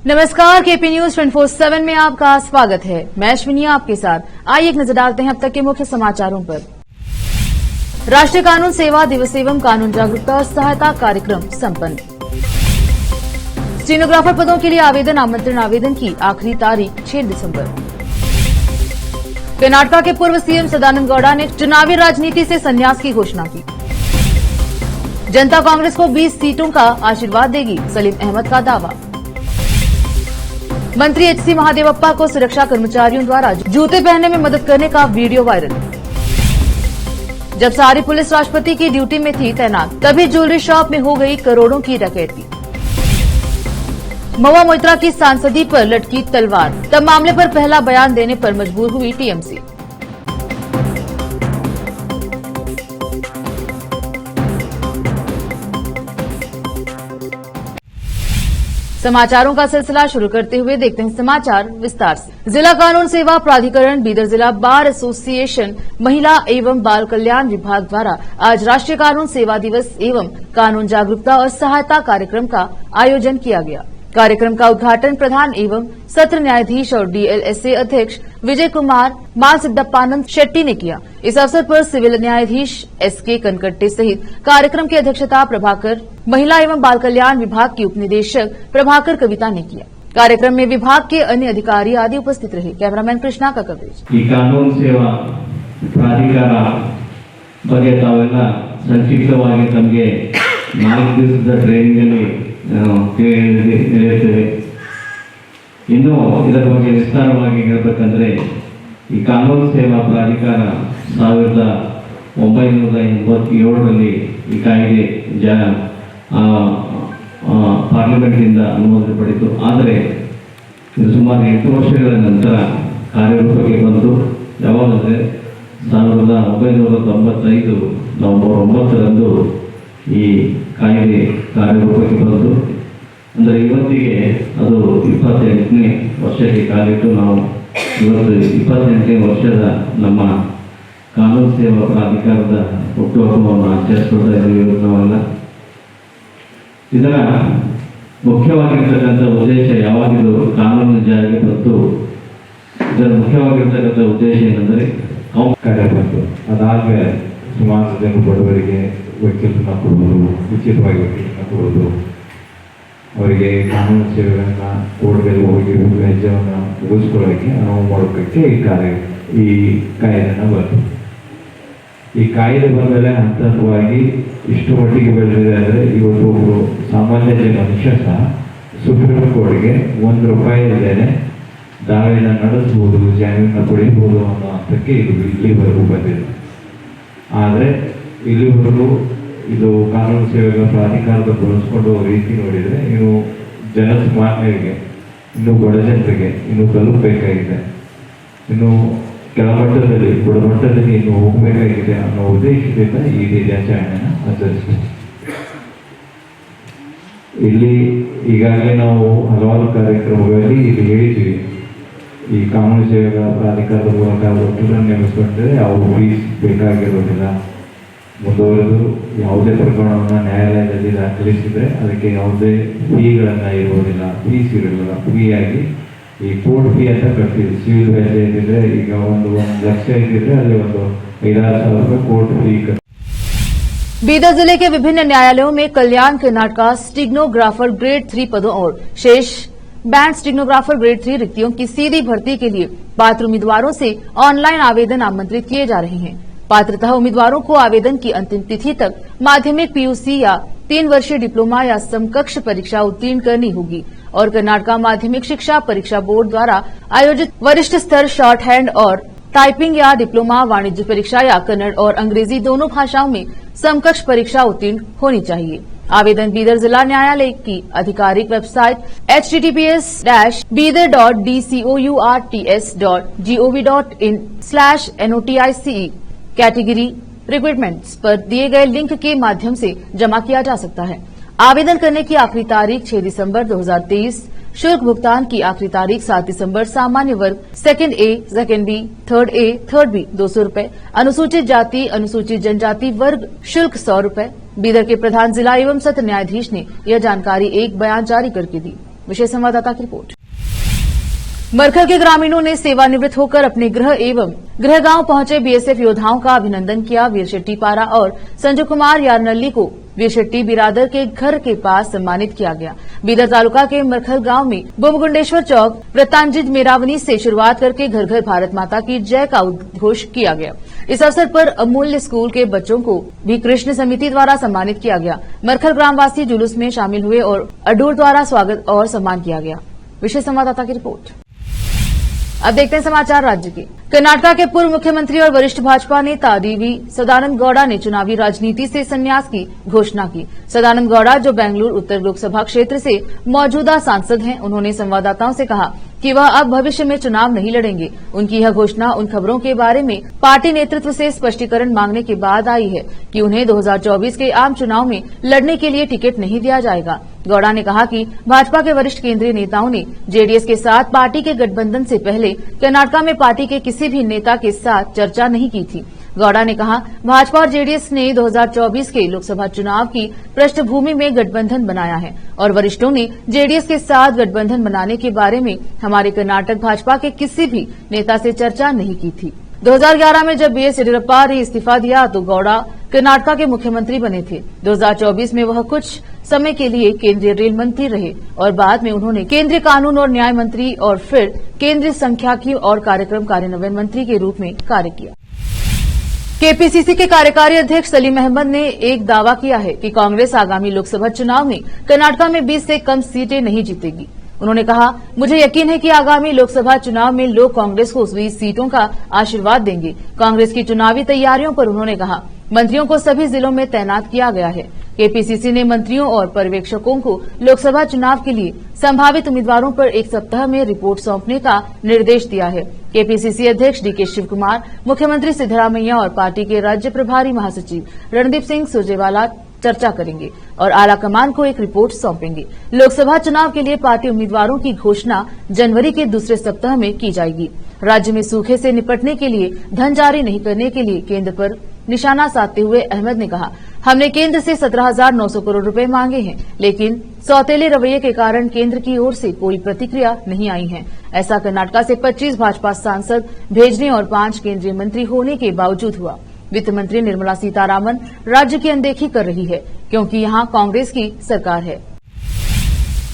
नमस्कार, KP news 24/7 में आपका स्वागत है। मैं अश्विनी आपके साथ। आइए एक नजर डालते हैं अब तक के मुख्य समाचारों पर। राष्ट्रीय कानून सेवा दिवस एवं कानून जागरूकता और सहायता कार्यक्रम संपन्न। स्टेनोग्राफर पदों के लिए आवेदन आमंत्रण आवेदन की आखिरी तारीख 6 दिसंबर। कर्नाटक के पूर्व सीएम सदानंद गौड़ा ने चुनावी राजनीति से संन्यास की घोषणा की। जनता कांग्रेस को 20 सीटों का आशीर्वाद देगी, सलीम अहमद का दावा। मंत्री एचसी महादेवप्पा को सुरक्षा कर्मचारियों द्वारा जूते पहनने में मदद करने का वीडियो वायरल। जब सारी पुलिस राष्ट्रपति की ड्यूटी में थी तैनात, तभी ज्वेलरी शॉप में हो गई करोड़ों की डकैती। महुआ मोइत्रा की सांसदी पर लटकी तलवार, तब मामले पर पहला बयान देने पर मजबूर हुई टीएमसी। समाचारों का सिलसिला शुरू करते हुए देखते हैं समाचार विस्तार से। जिला कानून सेवा प्राधिकरण बीदर जिला बार एसोसिएशन महिला एवं बाल कल्याण विभाग द्वारा आज राष्ट्रीय कानून सेवा दिवस एवं कानून जागरूकता और सहायता कार्यक्रम का आयोजन किया गया। कार्यक्रम का उद्घाटन प्रधान एवं सत्र न्यायाधीश और डीएलएसए अध्यक्ष विजय कुमार मालसिद्दप्पानंद शेट्टी ने किया। इस अवसर पर सिविल न्यायाधीश एसके कनकट्टे सहित कार्यक्रम की अध्यक्षता प्रभाकर महिला एवं बाल कल्याण विभाग की उपनिदेशक प्रभाकर कविता ने किया। कार्यक्रम में विभाग के अन्य अधिकारी आदि उपस्थित रहे। कैमरामैन कृष्णा का कवरेज। कानून सेवा प्राधिकार ಬಗ್ಗೆ ತಾವೆಲ್ಲ ಸಂಕ್ಷಿಪ್ತವಾಗಿ ತಮಗೆ 4 ದಿವಸದ ಟ್ರೈನಿಂಗ್ ಅಲ್ಲಿ ಹೇಳಿರ್ತೇವೆ। ಇನ್ನು ಇದರ ಬಗ್ಗೆ ವಿಸ್ತಾರವಾಗಿ ಹೇಳಬೇಕಂದ್ರೆ ಈ ಕಾನೂನು ಸೇವಾ ಪ್ರಾಧಿಕಾರ 1987ರಲ್ಲಿ ಈ ಕಾಯ್ದೆ ಪಾರ್ಲಿಮೆಂಟ್ನಿಂದ ಅನುಮೋದನೆ ಪಡೆಯಿತು। ಆದರೆ ಇದು ಸುಮಾರು 8 ವರ್ಷಗಳ ನಂತರ ಕಾರ್ಯರೂಪಕ್ಕೆ ಬಂದು ಯಾವಾಗಂದರೆ 1995 ನವೆಂಬರ್ 9ರಂದು ಈ ಕಾಯ್ದೆ ಕಾರ್ಯರೂಪಕ್ಕೆ ಬಂದು, ಅಂದರೆ ಇವತ್ತಿಗೆ ಅದು 28ನೇ ವರ್ಷಕ್ಕೆ ಕಾಲಿಟ್ಟು ನಾವು ಇವತ್ತು 28ನೇ ವರ್ಷದ ನಮ್ಮ ಕಾನೂನು ಸೇವಾ ಪ್ರಾಧಿಕಾರದ ಹುಟ್ಟುಹಬ್ಬವನ್ನು ಆಚರಿಸ್ಕೊಳ್ತಾ ಇದ್ದೀವಿ ನಾವೆಲ್ಲ। ಇದರ ಮುಖ್ಯವಾಗಿರ್ತಕ್ಕಂಥ ಉದ್ದೇಶ ಯಾವಾಗಿದ್ದು ಕಾನೂನು ಜಾರಿಗೆ ಬಂತು, ಇದರ ಮುಖ್ಯವಾಗಿರ್ತಕ್ಕಂಥ ಉದ್ದೇಶ ಏನಂದರೆ ಕಾರ್ಯ ಬಂತು। ಅದಾದಮೇಲೆ ಸುಮಾರು ಜನ ಬಡವರಿಗೆ ವಕೀಲರನ್ನ ಕೊಡೋದು, ಉಚಿತವಾಗಿ ವಕೀಲರನ್ನ ಕೊಡೋದು, ಅವರಿಗೆ ಕಾನೂನು ಸೇವೆಗಳನ್ನು ಕೋರ್ಟ್ಗೆ ಹೋಗಿ ವೆಚ್ಚವನ್ನು ಮುಗಿಸ್ಕೊಳ್ಳೋಕ್ಕೆ ಅನುವು ಮಾಡೋದಕ್ಕೆ ಈ ಕಾಯ್ದೆನ ಬಂತು। ಈ ಕಾಯ್ದೆ ಬಂದಮೇಲೆ ಹಂತವಾಗಿ ಇಷ್ಟು ಮಟ್ಟಿಗೆ ಬೆಳೆದಿದೆ ಅಂದರೆ ಇವತ್ತು ಒಬ್ಬರು ಸಾಮಾನ್ಯ ಮನುಷ್ಯ ಸಹ ಸುಪ್ರೀಂ ಕೋರ್ಟ್ಗೆ ₹1 ಇಲ್ಲದೆ ದಾವೆಯನ್ನು ನಡೆಸ್ಬೋದು, ಜಾಮೀನನ್ನು ಪಡೆಯಬಹುದು ಅನ್ನೋ ಹಂತಕ್ಕೆ ಇದು ಇಲ್ಲಿವರೆಗೂ ಬಂದಿದೆ। ಆದರೆ ಇಲ್ಲಿವರೆಗೂ ಇದು ಕಾನೂನು ಸೇವೆಗಳ ಪ್ರಾಧಿಕಾರದ ಬಳಸ್ಕೊಂಡು ರೀತಿ ನೋಡಿದರೆ ಇನ್ನು ಜನಸಾಮಾನ್ಯರಿಗೆ, ಇನ್ನು ಬಡ ಜನರಿಗೆ ಇನ್ನು ತಲುಪಬೇಕಾಗಿದೆ, ಇನ್ನು ಕೆಳಮಟ್ಟದಲ್ಲಿ ಬುಡಮಟ್ಟದಲ್ಲಿ ಇನ್ನು ಹೋಗಬೇಕಾಗಿದೆ ಅನ್ನೋ ಉದ್ದೇಶದಿಂದ ಈ ದಿನಾಚರಣೆಯನ್ನು ಆಚರಿಸ್ತೀವಿ। ಇಲ್ಲಿ ಈಗಾಗಲೇ ನಾವು ಹಲವಾರು ಕಾರ್ಯಕ್ರಮಗಳಲ್ಲಿ ಇಲ್ಲಿ ಹೇಳಿದ್ದೀವಿ, ಈ ಕಾನೂನು ಸೇವೆಗಳ ಪ್ರಾಧಿಕಾರದ ಮೂಲಕ ವಕೀಲರನ್ನು ನೇಮಿಸಿಕೊಂಡ್ರೆ ಅವರು ಫೀಸ್ ಬೇಕಾಗಿರೋದಿಲ್ಲ। ಮುಂದುವರೆದು ಯಾವುದೇ ಪ್ರಕರಣವನ್ನು ನ್ಯಾಯಾಲಯದಲ್ಲಿ ದಾಖಲಿಸಿದರೆ ಅದಕ್ಕೆ ಯಾವುದೇ ಫೀಗಳನ್ನು ಇರುವುದಿಲ್ಲ, ಫೀಸ್ ಇರೋದಿಲ್ಲ। ಫ್ರೀಯಾಗಿ ಈ ಕೋರ್ಟ್ ಫೀ ಅಂತ ಕಟ್ತೀವಿ। ಸಿವಿಲ್ ವ್ಯಾಜ್ಯ ಇದ್ದಿದ್ರೆ ಈಗ ಒಂದು ಲಕ್ಷ ಇದ್ದಿದ್ರೆ ಅಲ್ಲಿ ಒಂದು 5,000 ರೂಪಾಯಿ ಕೋರ್ಟ್ ಫೀ। बीदर जिले के विभिन्न न्यायालयों में कल्याण कर्नाटक स्टेनोग्राफर ग्रेड 3 पदों और शेष बैंड स्टेनोग्राफर ग्रेड 3 रिक्तियों की सीधी भर्ती के लिए पात्र उम्मीदवारों से ऑनलाइन आवेदन आमंत्रित किए जा रहे हैं। पात्रता उम्मीदवारों को आवेदन की अंतिम तिथि तक माध्यमिक पीयूसी या 3 वर्षीय डिप्लोमा या समकक्ष परीक्षा उत्तीर्ण करनी होगी और कर्नाटक माध्यमिक शिक्षा परीक्षा बोर्ड द्वारा आयोजित वरिष्ठ स्तर शॉर्ट हैंड और टाइपिंग या डिप्लोमा वाणिज्य परीक्षा या कन्नड़ और अंग्रेजी दोनों भाषाओं में समकक्ष परीक्षा उत्तीर्ण होनी चाहिए। आवेदन बीदर जिला न्यायालय की आधिकारिक वेबसाइट https:/bidar.dcourts.gov.in/notice कैटेगरी रिक्रूटमेंट्स पर दिए गए लिंक के माध्यम से जमा किया जा सकता है। आवेदन करने की आखिरी तारीख 6 दिसंबर 2023। शुल्क भुगतान की आखिरी तारीख 7 दिसंबर। सामान्य वर्ग second A, second B, third A, third B ₹200। अनुसूचित जाति, अनुसूचित जनजाति वर्ग शुल्क ₹100। बीदर के प्रधान जिला एवं सत्र न्यायाधीश ने यह जानकारी एक बयान जारी करके दी। विशेष संवाददाता की रिपोर्ट। मरखल के ग्रामीणों ने सेवानिवृत्त होकर अपने गृह गांव पहुंचे बीएसएफ योद्धाओं का अभिनंदन किया। वीर शेट्टी पारा और संजय कुमार यारनल्ली को वीर शेट्टी बिरादर के घर के पास सम्मानित किया गया। बीदर तालुका के मरखल गांव में बुमगुंडेश्वर चौक व्रतांजित मेरावनी से शुरुआत करके घर घर भारत माता की जय का उद्घोष किया गया। इस अवसर पर अमूल्य स्कूल के बच्चों को भी कृष्ण समिति द्वारा सम्मानित किया गया। मरखल ग्रामवासी जुलूस में शामिल हुए और अडूर द्वारा स्वागत और सम्मान किया गया। विशेष संवाददाता की रिपोर्ट। अब देखते हैं समाचार राज्य के। कर्नाटक के पूर्व मुख्यमंत्री और वरिष्ठ भाजपा नेता डीवी सदानंद गौड़ा ने चुनावी राजनीति से संन्यास की घोषणा की। सदानंद गौड़ा, जो बेंगलुरु उत्तर लोकसभा क्षेत्र से मौजूदा सांसद हैं, उन्होंने संवाददाताओं से कहा कि वह अब भविष्य में चुनाव नहीं लड़ेंगे। उनकी यह घोषणा उन खबरों के बारे में पार्टी नेतृत्व से स्पष्टीकरण मांगने के बाद आई है कि उन्हें 2024 के आम चुनाव में लड़ने के लिए टिकट नहीं दिया जाएगा। गौड़ा ने कहा कि भाजपा के वरिष्ठ केंद्रीय नेताओं ने जेडीएस के साथ पार्टी के गठबंधन से पहले कर्नाटक में पार्टी के किसी भी नेता के साथ चर्चा नहीं की थी। गौड़ा ने कहा, भाजपा और जेडीएस ने 2024 के लोकसभा चुनाव की पृष्ठभूमि में गठबंधन बनाया है और वरिष्ठों ने जेडीएस के साथ गठबंधन बनाने के बारे में हमारे कर्नाटक भाजपा के किसी भी नेता से चर्चा नहीं की थी। 2011 में जब बीएस येदियुरप्पा ने इस्तीफा दिया तो गौड़ा कर्नाटक के मुख्यमंत्री बने थे। 2024 में वह कुछ समय के लिए केंद्रीय रेल मंत्री रहे और बाद में उन्होंने केंद्रीय कानून और न्याय मंत्री और फिर केंद्रीय सांख्यिकी और कार्यक्रम कार्यान्वयन मंत्री के रूप में कार्य किया। केपीसीसी के कार्यकारी अध्यक्ष सलीम अहमद ने एक दावा किया है कि कांग्रेस आगामी लोकसभा चुनाव में कर्नाटक में 20 से कम सीटें नहीं जीतेगी। उन्होंने कहा, मुझे यकीन है कि आगामी लोकसभा चुनाव में लोग कांग्रेस को 20 सीटों का आशीर्वाद देंगे। कांग्रेस की चुनावी तैयारियों पर उन्होंने कहा, मंत्रियों को सभी जिलों में तैनात किया गया है। केपीसीसी ने मंत्रियों और पर्यवेक्षकों को लोकसभा चुनाव के लिए संभावित उम्मीदवारों पर 1 सप्ताह में रिपोर्ट सौंपने का निर्देश दिया है। केपीसीसी अध्यक्ष डीके शिव कुमार, मुख्यमंत्री सिद्धरामैया और पार्टी के राज्य प्रभारी महासचिव रणदीप सिंह सुरजेवाला चर्चा करेंगे और आला कमान को एक रिपोर्ट सौंपेंगे। लोकसभा चुनाव के लिए पार्टी उम्मीदवारों की घोषणा जनवरी के दूसरे सप्ताह में की जाएगी। राज्य में सूखे से निपटने के लिए धन जारी नहीं करने के लिए केंद्र पर निशाना साधते हुए अहमद ने कहा, हमने केंद्र से 17,900 करोड़ रुपए मांगे हैं, लेकिन सौतेले रवैये के कारण केंद्र की ओर से कोई प्रतिक्रिया नहीं आई है। ऐसा कर्नाटक से 25 भाजपा सांसद भेजने और 5 केंद्रीय मंत्री होने के बावजूद हुआ। वित्त मंत्री निर्मला सीतारामन राज्य की अनदेखी कर रही है क्योंकि यहां कांग्रेस की सरकार है।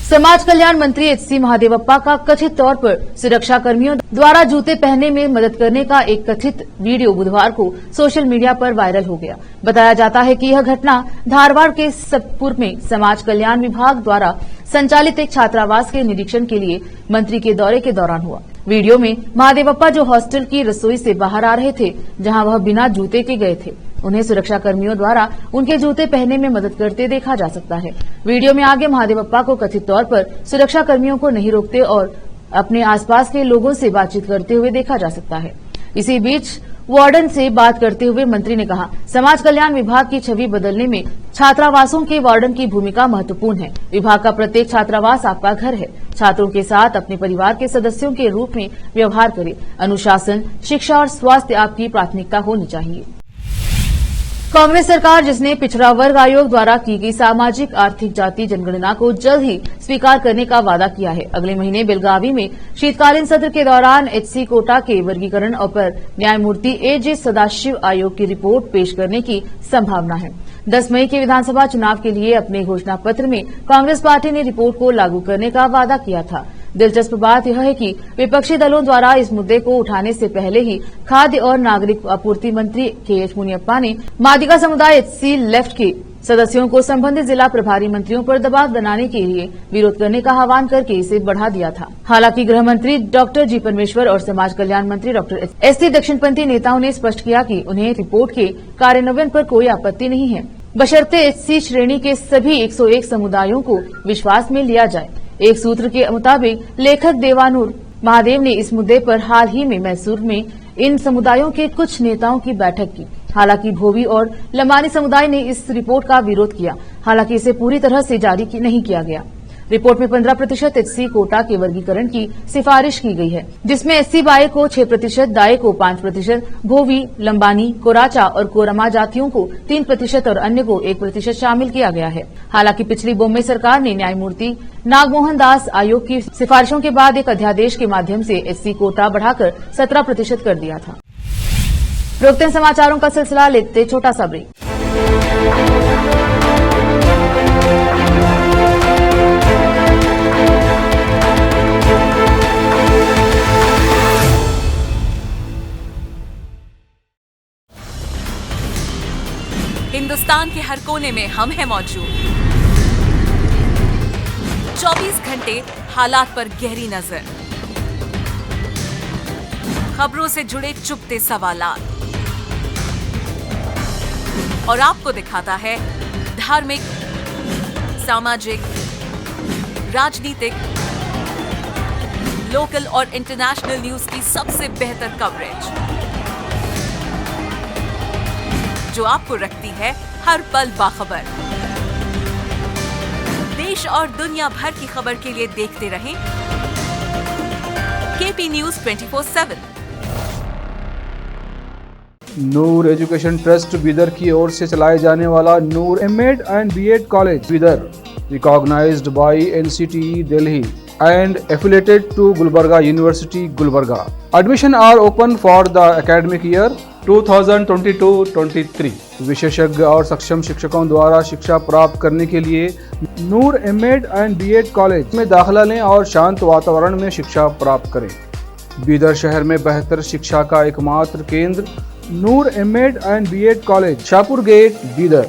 समाज कल्याण मंत्री एचसी महादेवप्पा का कथित तौर पर सुरक्षा कर्मियों द्वारा जूते पहनने में मदद करने का एक कथित वीडियो बुधवार को सोशल मीडिया पर वायरल हो गया। बताया जाता है कि यह घटना धारवाड़ के सतपुर में समाज कल्याण विभाग द्वारा संचालित एक छात्रावास के निरीक्षण के लिए मंत्री के दौरे के दौरान हुआ। वीडियो में महादेवप्पा जो हॉस्टल की रसोई से बाहर आ रहे थे, जहां वह बिना जूते के गए थे, उन्हें सुरक्षा कर्मियों द्वारा उनके जूते पहनने में मदद करते देखा जा सकता है। वीडियो में आगे महादेवप्पा को कथित तौर पर सुरक्षा कर्मियों को नहीं रोकते और अपने आसपास के लोगों से बातचीत करते हुए देखा जा सकता है। इसी बीच वार्डन से बात करते हुए मंत्री ने कहा, समाज कल्याण विभाग की छवि बदलने में छात्रावासों के वार्डन की भूमिका महत्वपूर्ण है। विभाग का प्रत्येक छात्रावास आपका घर है। छात्रों के साथ अपने परिवार के सदस्यों के रूप में व्यवहार करें। अनुशासन, शिक्षा और स्वास्थ्य आपकी प्राथमिकता होनी चाहिए। कांग्रेस सरकार, जिसने पिछड़ा वर्ग आयोग द्वारा की गई सामाजिक आर्थिक जाति जनगणना को जल्द ही स्वीकार करने का वादा किया है। अगले महीने बेलगावी में शीतकालीन सत्र के दौरान एचसी कोटा के वर्गीकरण पर न्यायमूर्ति एजे सदाशिव आयोग की रिपोर्ट पेश करने की संभावना है। 10 मई के विधानसभा चुनाव के लिए अपने घोषणा पत्र में कांग्रेस पार्टी ने रिपोर्ट को लागू करने का वादा किया था। दिलचस्प बात यह है कि विपक्षी दलों द्वारा इस मुद्दे को उठाने से पहले ही खाद्य और नागरिक आपूर्ति मंत्री के.एच. मुनियप्पा ने मादिगा समुदाय एचसी लेफ्ट के सदस्यों को संबंधित जिला प्रभारी मंत्रियों पर दबाव बनाने के लिए विरोध करने का आह्वान करके इसे बढ़ा दिया था। हालांकि गृह मंत्री डॉक्टर जी परमेश्वर और समाज कल्याण मंत्री डॉक्टर एस.सी. दक्षिणपंथी नेताओं ने स्पष्ट किया कि उन्हें रिपोर्ट के कार्यान्वयन पर कोई आपत्ति नहीं है, बशर्ते एचसी श्रेणी के सभी 101 समुदायों को विश्वास में लिया जाए। एक सूत्र के मुताबिक लेखक देवानूर महादेव ने इस मुद्दे पर हाल ही में मैसूर में इन समुदायों के कुछ नेताओं की बैठक की। हालांकि भोवी और लंबानी समुदाय ने इस रिपोर्ट का विरोध किया। हालांकि इसे पूरी तरह से जारी नहीं किया गया। रिपोर्ट में 15% एचसी कोटा के वर्गीकरण की सिफारिश की गई है, जिसमें एससी बाय को 6%, दाय को 5%, भोवी, लंबानी, कोराचा और कोरमा जातियों को 3% और अन्य को 1% शामिल किया गया है। हालांकि पिछली बॉम्बे सरकार ने न्यायमूर्ति नागमोहन दास आयोग की सिफारिशों के बाद एक अध्यादेश के माध्यम से एससी कोटा बढ़ाकर 17% कर दिया था। रोकते हैं समाचारों का सिलसिला, लेते छोटा सा ब्रेक। हिंदुस्तान के हर कोने में हम हैं मौजूद। 24 घंटे हालात पर गहरी नजर, खबरों से जुड़े चुपते सवालात और आपको दिखाता है धार्मिक, सामाजिक, राजनीतिक, लोकल और इंटरनेशनल न्यूज की सबसे बेहतर कवरेज, जो आपको रखती है हर पल बाखबर। देश और दुनिया भर की खबर के लिए देखते रहें KP news 24/7। Noor education trust Bidar की ओर से चलाए जाने वाला Noor MEd and BEd college Bidar, recognised by NCTE Delhi and affiliated to Gulbarga University, Gulbarga. Admission are open for the academic year 2022-23. विशेषज्ञ और सक्षम शिक्षकों द्वारा शिक्षा प्राप्त करने के लिए नूर एमएड एंड बीएड कॉलेज में दाखिला लें और शांत वातावरण में शिक्षा प्राप्त करें। बीदर शहर में बेहतर शिक्षा का एकमात्र केंद्र Noor MEd and BEd college, Shahpur gate, Bidar.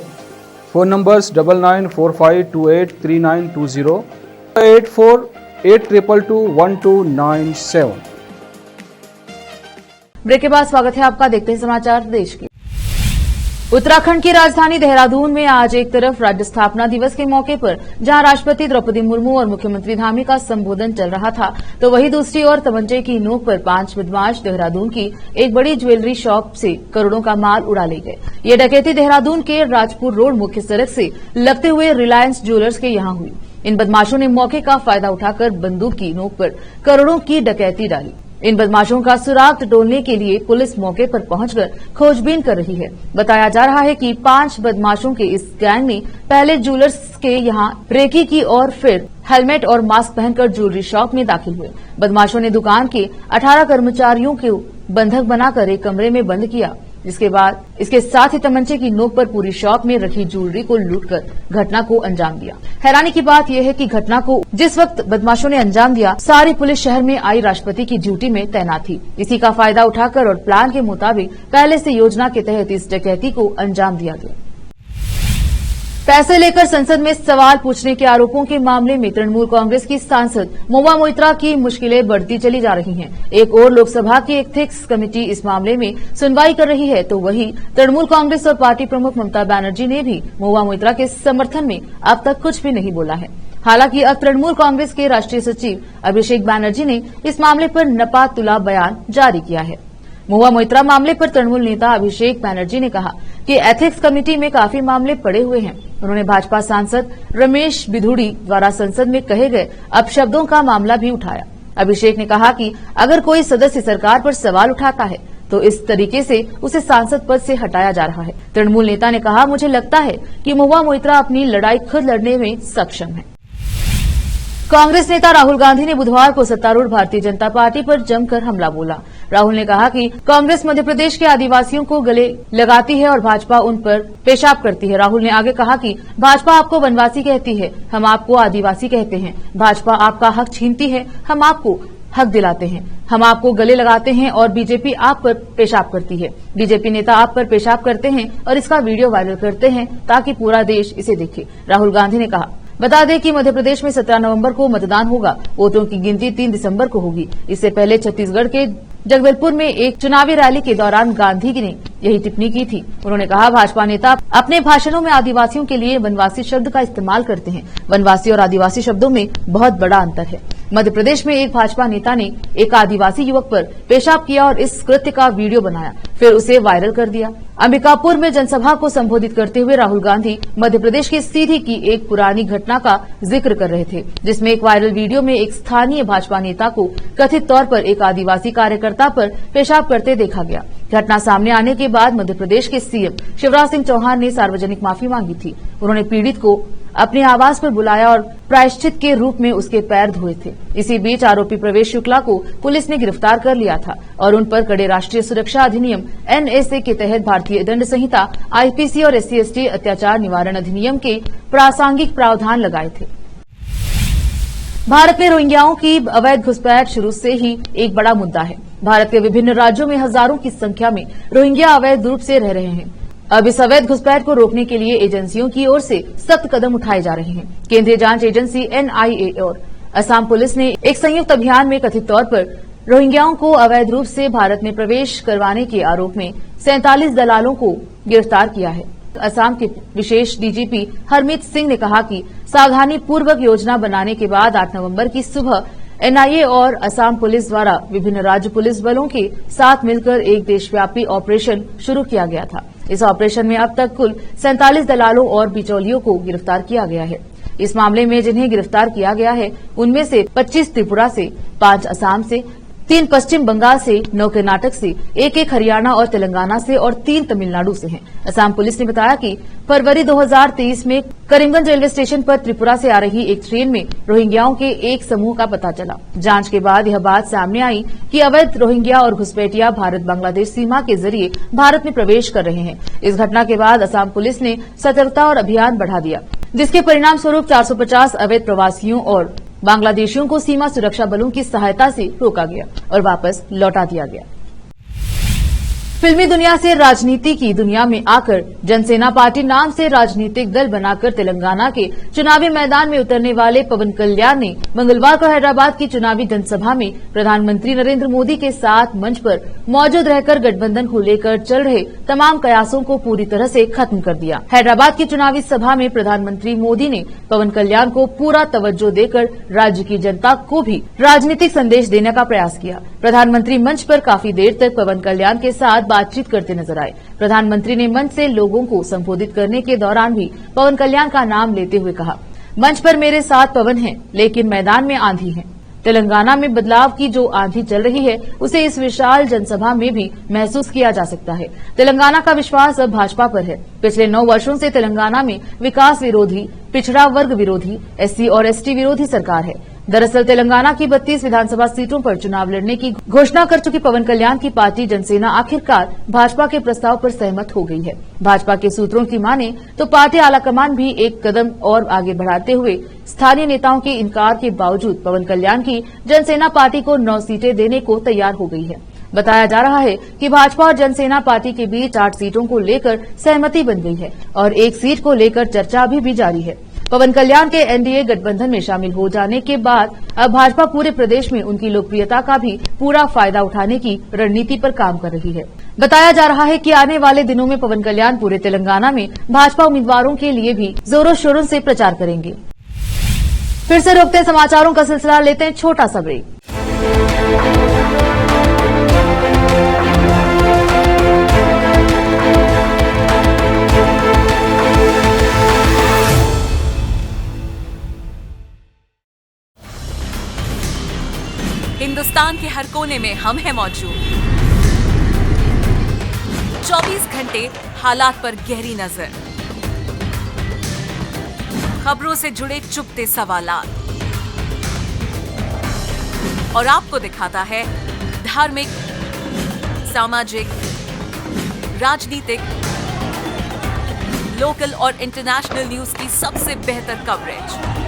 Phone numbers 9945283920, 8482221297। Break के बाद स्वागत है आपका, देखते हैं समाचार देश के। उत्तराखंड की राजधानी देहरादून में आज एक तरफ राज्य स्थापना दिवस के मौके पर जहां राष्ट्रपति द्रौपदी मुर्मू और मुख्यमंत्री धामी का संबोधन चल रहा था, तो वहीं दूसरी ओर तमंचे की नोक पर 5 बदमाश देहरादून की एक बड़ी ज्वेलरी शॉप से करोड़ों का माल उड़ा ले गए। ये डकैती देहरादून के राजपुर रोड मुख्य सड़क से लगते हुए रिलायंस ज्वेलर्स के यहां हुई। इन बदमाशों ने मौके का फायदा उठाकर बंदूक की नोक पर करोड़ों की डकैती डाली। इन बदमाशों का सुराग टटोलने के लिए पुलिस मौके पर पहुंचकर खोजबीन कर रही है। बताया जा रहा है कि 5 बदमाशों के इस गैंग ने पहले ज्वेलर्स के यहां रेकी की और फिर हेलमेट और मास्क पहनकर ज्वेलरी शॉप में दाखिल हुए। बदमाशों ने दुकान के 18 कर्मचारियों को बंधक बनाकर एक कमरे में बंद किया, जिसके बाद इसके साथ ही तमंचे की नोक पर पूरी शॉप में रखी ज्वेलरी को लूटकर घटना को अंजाम दिया। हैरानी की बात यह है कि घटना को जिस वक्त बदमाशों ने अंजाम दिया, सारी पुलिस शहर में आई राष्ट्रपति की ड्यूटी में तैनात थी। इसी का फायदा उठाकर और प्लान के मुताबिक पहले से योजना के तहत इस डकैती को अंजाम दिया गया। पैसे लेकर संसद में सवाल पूछने के आरोपों के मामले में तृणमूल कांग्रेस की सांसद महुआ मोइत्रा की मुश्किलें बढ़ती चली जा रही हैं। एक ओर लोकसभा की एथिक्स कमेटी इस मामले में सुनवाई कर रही है, तो वहीं तृणमूल कांग्रेस और पार्टी प्रमुख ममता बनर्जी ने भी महुआ मोइत्रा के समर्थन में अब तक कुछ भी नहीं बोला है। हालांकि अब तृणमूल कांग्रेस के राष्ट्रीय सचिव अभिषेक बनर्जी ने इस मामले पर नपा तुला बयान जारी किया है। महुआ मोइत्रा मामले पर तृणमूल नेता अभिषेक बनर्जी ने कहा कि एथिक्स कमेटी में काफी मामले पड़े हुए हैं। उन्होंने भाजपा सांसद रमेश बिधूड़ी द्वारा संसद में कहे गए अपशब्दों का मामला भी उठाया। अभिषेक ने कहा कि अगर कोई सदस्य सरकार पर सवाल उठाता है तो इस तरीके से उसे सांसद पद से हटाया जा रहा है। तृणमूल नेता ने कहा, मुझे लगता है कि महुआ मोइत्रा अपनी लड़ाई खुद लड़ने में सक्षम है। कांग्रेस नेता राहुल गांधी ने बुधवार को सत्तारूढ़ भारतीय जनता पार्टी पर जमकर हमला बोला। राहुल ने कहा कि कांग्रेस मध्य प्रदेश के आदिवासियों को गले लगाती है और भाजपा उन पर पेशाब करती है। राहुल ने आगे कहा कि भाजपा आपको वनवासी कहती है, हम आपको आदिवासी कहते हैं। भाजपा आपका हक छीनती है, हम आपको हक दिलाते हैं। हम आपको गले लगाते हैं और बीजेपी आप पर पेशाब करती है। बीजेपी नेता आप पर पेशाब करते हैं और इसका वीडियो वायरल करते हैं ताकि पूरा देश इसे देखे, राहुल गांधी ने कहा। बता दें कि मध्य प्रदेश में 17 नवंबर को मतदान होगा। वोटों की गिनती 3 दिसंबर को होगी। इससे पहले छत्तीसगढ़ के जगदलपुर में एक चुनावी रैली के दौरान गांधी ने यही टिप्पणी की थी। उन्होंने कहा, भाजपा नेता अपने भाषणों में आदिवासियों के लिए वनवासी शब्द का इस्तेमाल करते हैं। वनवासी और आदिवासी शब्दों में बहुत बड़ा अंतर है। मध्य प्रदेश में एक भाजपा नेता ने एक आदिवासी युवक पर पेशाब किया और इस कृत्य का वीडियो बनाया, फिर उसे वायरल कर दिया। अंबिकापुर में जनसभा को संबोधित करते हुए राहुल गांधी मध्य प्रदेश के सीधी की एक पुरानी घटना का जिक्र कर रहे थे, जिसमें एक वायरल वीडियो में एक स्थानीय भाजपा नेता को कथित तौर पर एक आदिवासी कार्यकर्ता पर पेशाब करते देखा गया। घटना सामने आने के बाद मध्य प्रदेश के सीएम शिवराज सिंह चौहान ने सार्वजनिक माफी मांगी थी। उन्होंने पीड़ित को अपने आवास पर बुलाया और प्रायश्चित के रूप में उसके पैर धोए थे। इसी बीच आरोपी प्रवेश शुक्ला को पुलिस ने गिरफ्तार कर लिया था और उन पर कड़े राष्ट्रीय सुरक्षा अधिनियम एनएसए के तहत भारतीय दंड संहिता आईपीसी और SC/ST अत्याचार निवारण अधिनियम के प्रासंगिक प्रावधान लगाए थे। भारत में रोहिंग्याओं की अवैध घुसपैठ शुरू से ही एक बड़ा मुद्दा है। भारत के विभिन्न राज्यों में हजारों की संख्या में रोहिंग्या अवैध रूप से रह रहे हैं। अब इस अवैध घुसपैठ को रोकने के लिए एजेंसियों की ओर से सख्त कदम उठाए जा रहे हैं। केंद्रीय जांच एजेंसी NIA और असम पुलिस ने एक संयुक्त अभियान में कथित तौर पर रोहिंग्याओं को अवैध रूप से भारत में प्रवेश करवाने के आरोप में 47 दलालों को गिरफ्तार किया है। असम के विशेष डीजीपी हरमीत सिंह ने कहा कि सावधानी पूर्वक योजना बनाने के बाद 8 नवंबर की सुबह NIA और असम पुलिस द्वारा विभिन्न राज्य पुलिस बलों के साथ मिलकर एक देशव्यापी ऑपरेशन शुरू किया गया था। इस ऑपरेशन में अब तक कुल 47 दलालों और बिचौलियों को गिरफ्तार किया गया है। इस मामले में जिन्हें गिरफ्तार किया गया है उनमें से 25 त्रिपुरा से, 5 असम से, 3 पश्चिम बंगाल से, 9 कर्नाटक से, 1 हरियाणा और तेलंगाना से और 3 तमिलनाडु से हैं। असम पुलिस ने बताया कि फरवरी 2023 में करीमगंज रेलवे स्टेशन पर त्रिपुरा से आ रही एक ट्रेन में रोहिंग्याओं के एक समूह का पता चला। जांच के बाद यह बात सामने आई कि अवैध रोहिंग्या और घुसपैठिया भारत बांग्लादेश सीमा के जरिए भारत में प्रवेश कर रहे हैं। इस घटना के बाद असम पुलिस ने सतर्कता और अभियान बढ़ा दिया, जिसके परिणाम स्वरूप 450 अवैध प्रवासियों और बांग्लादेशियों को सीमा सुरक्षा बलों की सहायता से रोका गया और वापस लौटा दिया गया। फिल्मी दुनिया से राजनीति की दुनिया में आकर जनसेना पार्टी नाम से राजनीतिक दल बनाकर तेलंगाना के चुनावी मैदान में उतरने वाले पवन कल्याण ने मंगलवार को हैदराबाद की चुनावी जनसभा में प्रधानमंत्री नरेंद्र मोदी के साथ मंच पर मौजूद रहकर गठबंधन को लेकर चल रहे तमाम कयासों को पूरी तरह से खत्म कर दिया। हैदराबाद की चुनावी सभा में प्रधानमंत्री मोदी ने पवन कल्याण को पूरा तवज्जो देकर राज्य की जनता को भी राजनीतिक संदेश देने का प्रयास किया। प्रधानमंत्री मंच पर काफी देर तक पवन कल्याण के साथ बातचीत करते नजर आए। प्रधानमंत्री ने मंच से लोगों को संबोधित करने के दौरान भी पवन कल्याण का नाम लेते हुए कहा, मंच पर मेरे साथ पवन है, लेकिन मैदान में आंधी है। तेलंगाना में बदलाव की जो आंधी चल रही है उसे इस विशाल जनसभा में भी महसूस किया जा सकता है। तेलंगाना का विश्वास अब भाजपा पर है। पिछले 9 वर्षों से तेलंगाना में विकास विरोधी, पिछड़ा वर्ग विरोधी, SC और ST विरोधी सरकार है। दरअसल तेलंगाना की 32 विधानसभा सीटों पर चुनाव लड़ने की घोषणा कर चुकी पवन कल्याण की पार्टी जनसेना आखिरकार भाजपा के प्रस्ताव पर सहमत हो गई है। भाजपा के सूत्रों की माने तो पार्टी आलाकमान भी एक कदम और आगे बढ़ाते हुए स्थानीय नेताओं के इनकार के बावजूद पवन कल्याण की जनसेना पार्टी को 9 सीटें देने को तैयार हो गई है। बताया जा रहा है कि भाजपा और जनसेना पार्टी के बीच 8 सीटों को लेकर सहमति बन गई है और 1 सीट को लेकर चर्चा अभी भी जारी है। पवन कल्याण के NDA गठबंधन में शामिल हो जाने के बाद अब भाजपा पूरे प्रदेश में उनकी लोकप्रियता का भी पूरा फायदा उठाने की रणनीति पर काम कर रही है। बताया जा रहा है कि आने वाले दिनों में पवन कल्याण पूरे तेलंगाना में भाजपा उम्मीदवारों के लिए भी जोरों शोरों से प्रचार करेंगे। फिर से रोकते हैं समाचारों का सिलसिला, लेते हैं छोटा सा ब्रेक। हिंदुस्तान के हर कोने में हम हैं मौजूद। 24 घंटे हालात पर गहरी नजर, खबरों से जुड़े चुपते सवालात और आपको दिखाता है धार्मिक, सामाजिक, राजनीतिक, लोकल और इंटरनेशनल न्यूज की सबसे बेहतर कवरेज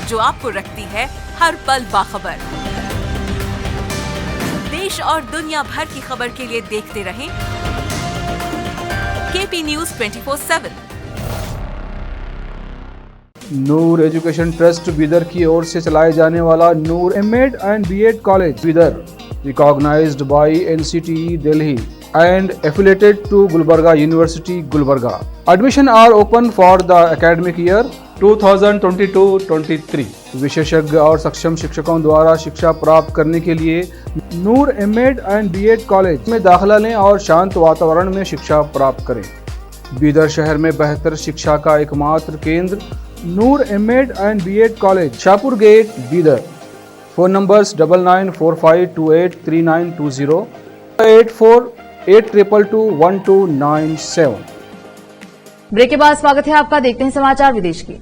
जो आपको रखती है हर पल बाखबर। देश और दुनिया भर की खबर के लिए देखते रहें KP News 24/7। Noor education trust Bidar की ओर से चलाए जाने वाला Noor MEd and BEd college Bidar, recognised by NCTE Delhi and affiliated to Gulbarga University, Gulbarga. Admission are open for the academic year 2022-23. विशेषज्ञ और सक्षम शिक्षकों द्वारा शिक्षा प्राप्त करने के लिए नूर एमएड एंड बीएड कॉलेज में दाखिला लें और शांत वातावरण में शिक्षा प्राप्त करें। बीदर शहर में बेहतर शिक्षा का एकमात्र केंद्र Noor MEd and BEd college, Shahpur gate, Bidar. Phone numbers 9945283920, 8482221297। Break के बाद स्वागत है आपका। देखते हैं समाचार विदेश के।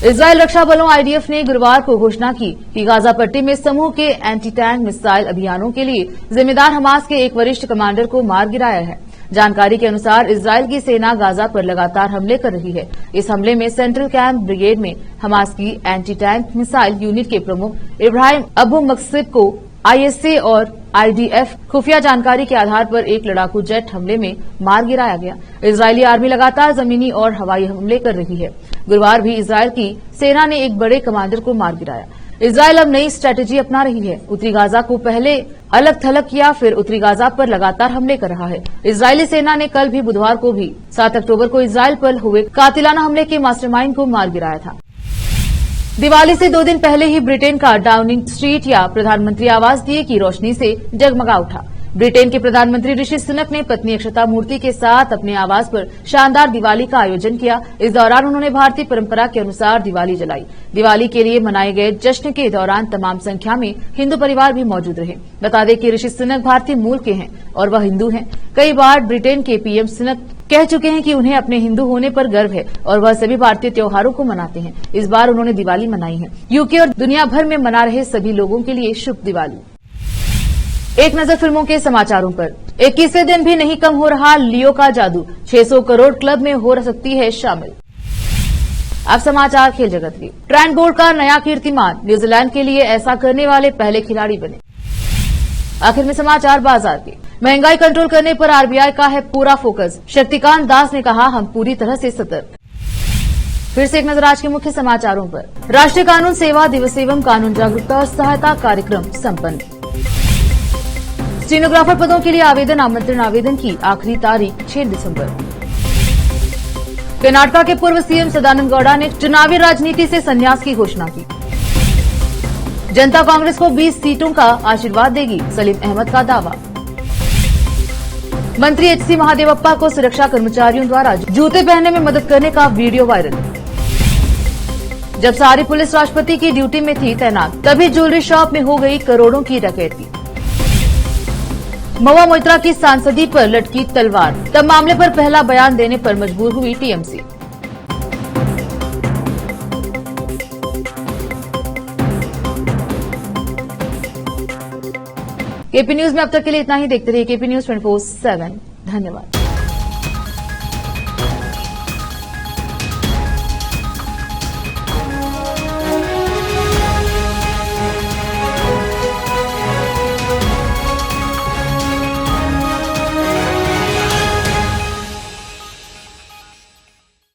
इजरायल रक्षा बलों आईडीएफ ने गुरुवार को घोषणा की कि गाजा पट्टी में समूह के एंटी टैंक मिसाइल अभियानों के लिए जिम्मेदार हमास के एक वरिष्ठ कमांडर को मार गिराया है। जानकारी के अनुसार इजरायल की सेना गाजा पर लगातार हमले कर रही है। इस हमले में सेंट्रल कैंप ब्रिगेड में हमास की एंटी टैंक मिसाइल यूनिट के प्रमुख इब्राहिम अबू मकसिब को आईएसए और आईडीएफ खुफिया जानकारी के आधार पर एक लड़ाकू जेट हमले में मार गिराया गया। इजरायली आर्मी लगातार जमीनी और हवाई हमले कर रही है। गुरुवार भी इजरायल की सेना ने एक बड़े कमांडर को मार गिराया। इजरायल अब नई स्ट्रेटेजी अपना रही है। उत्तरी गाजा को पहले अलग थलग किया, फिर उत्तरी गाजा पर लगातार हमले कर रहा है। इजरायली सेना ने कल भी बुधवार को भी 7 अक्टूबर को इजरायल पर हुए कातिलाना हमले के मास्टरमाइंड को मार गिराया था। दिवाली से 2 दिन पहले ही ब्रिटेन का डाउनिंग स्ट्रीट या प्रधानमंत्री आवास दिए की रोशनी से जगमगा उठा। ब्रिटेन के प्रधानमंत्री ऋषि सुनक ने पत्नी अक्षता मूर्ति के साथ अपने आवास पर शानदार दिवाली का आयोजन किया। इस दौरान उन्होंने भारतीय परंपरा के अनुसार दिवाली जलाई। दिवाली के लिए मनाए गए जश्न के दौरान तमाम संख्या में हिंदू परिवार भी मौजूद रहे। बता दें कि ऋषि सुनक भारतीय मूल के हैं और वह हिंदू हैं। कई बार ब्रिटेन के पीएम सुनक कह चुके हैं कि उन्हें अपने हिंदू होने पर गर्व है और वह सभी भारतीय त्योहारों को मनाते हैं। इस बार उन्होंने दिवाली मनाई है। यूके और दुनिया भर में मना रहे सभी लोगों के लिए शुभ दिवाली। एक नजर फिल्मों के समाचारों पर। 21वें दिन भी नहीं कम हो रहा लियो का जादू, 600 करोड़ क्लब में हो सकती है शामिल। अब समाचार खेल जगत के। ट्रेंट बोल्ट का नया कीर्तिमान, न्यूजीलैंड के लिए ऐसा करने वाले पहले खिलाड़ी बने। आखिर में समाचार बाजार के। महंगाई कंट्रोल करने पर आरबीआई का है पूरा फोकस, शक्तिकांत दास ने कहा, हम पूरी तरह से सतर्क। फिर से एक नजर आज के मुख्य समाचारों पर। राष्ट्रीय कानून सेवा दिवस एवं कानून जागरूकता और सहायता कार्यक्रम संपन्न। स्टेनोग्राफर पदों के लिए आवेदन आमंत्रण आवेदन की आखिरी तारीख 6 दिसंबर। कर्नाटक के पूर्व सीएम सदानंद गौड़ा ने चुनावी राजनीति से संन्यास की घोषणा की। जनता कांग्रेस को 20 सीटों का आशीर्वाद देगी, सलीम अहमद का दावा। मंत्री एचसी महादेवप्पा को सुरक्षा कर्मचारियों द्वारा जूते पहनने में मदद करने का वीडियो वायरल। जब सारी पुलिस राष्ट्रपति की ड्यूटी में थी तैनात, तभी ज्वेलरी शॉप में हो गई करोड़ों की डकैती। महुआ मोइत्रा की सांसदी पर लटकी तलवार, तब मामले पर पहला बयान देने पर मजबूर हुई टीएमसी। केपी न्यूज में अब तक के लिए इतना ही। देखते रहिए केपी न्यूज 24/7। धन्यवाद।